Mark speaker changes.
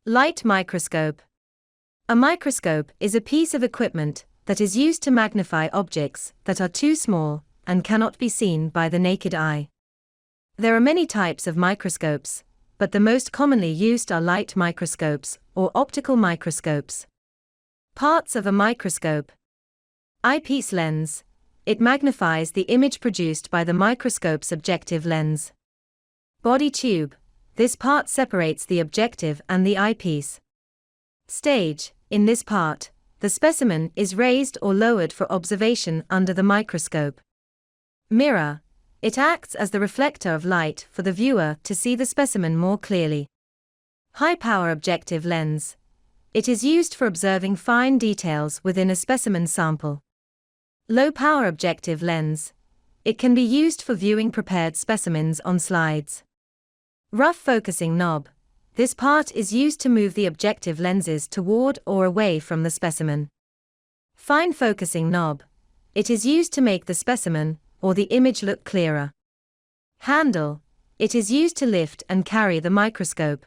Speaker 1: Light microscope. A microscope is a piece of equipment that is used to magnify objects that are too small and cannot be seen by the naked eye. There are many types of microscopes, but the most commonly used are light microscopes or optical microscopes. Parts of a microscope. Eyepiece lens. It magnifies the image produced by the microscope's objective lens. Body tube. This part separates the objective and the eyepiece. Stage. In this part, the specimen is raised or lowered for observation under the microscope. Mirror. It acts as the reflector of light for the viewer to see the specimen more clearly. High-power objective lens. It is used for observing fine details within a specimen sample. Low-power objective lens. It can be used for viewing prepared specimens on slides. Rough focusing knob. This part is used to move the objective lenses toward or away from the specimen. Fine focusing knob. It is used to make the specimen or the image look clearer. Handle. It is used to lift and carry the microscope.